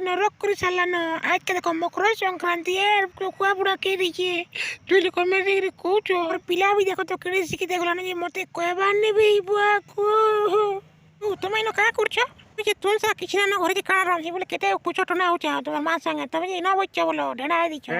নরক করে সারলানো আজকে দেখো মকর সংক্রান্তি এর কুয়া বুড়া কে দিছে তুই লোক মেরে কৌছো আর পিলা भी देखो तो কেড়ে শিখি দেখলো না যে মতে কয়বার নেবে বুয়া কো তুমি এনো কা করছো যে তুই সা কিছু না ঘরে যে কানা রাখি বলে কেটে কুছো তো না হচ্ছে তোমার মা সঙ্গে তুমি যে না বলছো বলো ঢেড়াই দিছো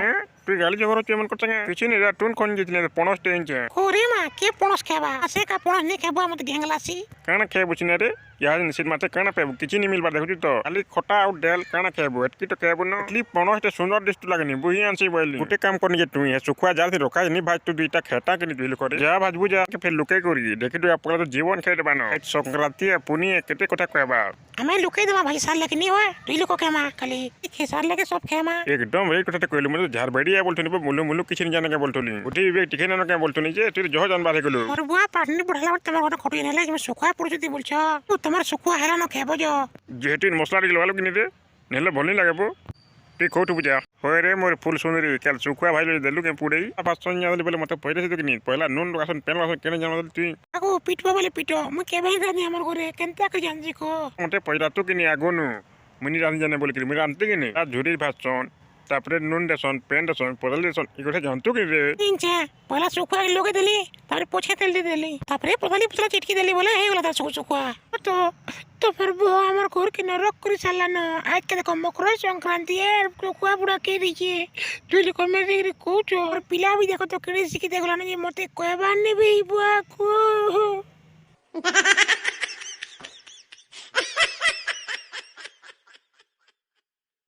তুই গালি জবর হচ্ছে এমন করছে কিছু নেই টুন কোন গেছিলে পনস টেনছে ওরে মা কে পনস খাবা আসে কা পনস নে খাবো আমাদের ঘেঙ্গলাসি কানা খেয়ে বুঝি না রে ইয়ার নিশ্চিত মাতে কানা পেবু কিছু নি মিলবার দেখুছি তো খালি খটা আর ডেল কানা খেবু এটকি তো খেবু না ক্লিপ পনসটা সুন্দর দিস্তু লাগেনি বুহি আনছি বইলি গোটে কাম করনি যে তুই সুখুয়া জাল রখা নি ভাজ তুই দুইটা খেটা কিনি তুই করে যা ভাজবু যা ফের লুকাই করি দেখি তুই আপনার তো জীবন খেয়ে দেবানো সংক্রান্তি পুনি কেটে কথা কয়বা আমি লুকাই দেবা ভাই সার লাগে নি হয় তুই লোক কেমা খালি খেসার লাগে সব খেমা একদম এই কথাটা কইলু মানে ঝাড়বাড়িয়া বলতনি মুলু মুলু কিছু জানে কে বলতনি উঠি বে টিকে না কে বলতনি যে তুই জহ জানবার হয়ে গেল और बुआ पाटनी बुढ़ाला और तुम्हारे घोड़ा खटुई नेले जिमे सुखुआ पड़छ दी बोलछ तो तुम्हारे सुखुआ हेला न खेबो जो যেহেতু মশলা দিকে লগালো কিনি রে নেলে ভলি লাগবো তুই কোটু বুঝা হয় রে মোর ফুল সুন্দরী কাল শুকুয়া ভাই দেলু কে পুড়েই পাঁচশন জানলি বলে মতে পয়সা দিতে কিনি পয়লা নুন লাগাছন পেন লাগাছন কেন জানলি তুই আগো পিটবো বলে পিটো মু কেবে জানি আমার ঘরে কেনতা কে জানজি কো মতে পয়লা তো কিনি আগনু মুনি রান জানে বলে কিনি মুনি রানতে কিনি আর ঝুরি ভাষণ তারপরে নুন দেছন পেন দেছন পদাল দেছন এই কথা জানতো কিনি রে তিনছে পয়লা সুখুয়া লোকে দিলি তারপরে পোছে তেল দি দিলি তারপরে পদালি পুতলা চিটকি দিলি বলে এই গলা তার সুখুয়া তো তোমার বউ আমার ঘর কি নরক করে সারলানো আজকে দেখো মকর সংক্রান্তি এর কুয়া বুড়া কে দিছে তুই লোক মেরে কৌছো আর পিলা भी देखो तो কেড়ে শিখি দেখলো না যে মতে কয়বার নেবে বুয়া কো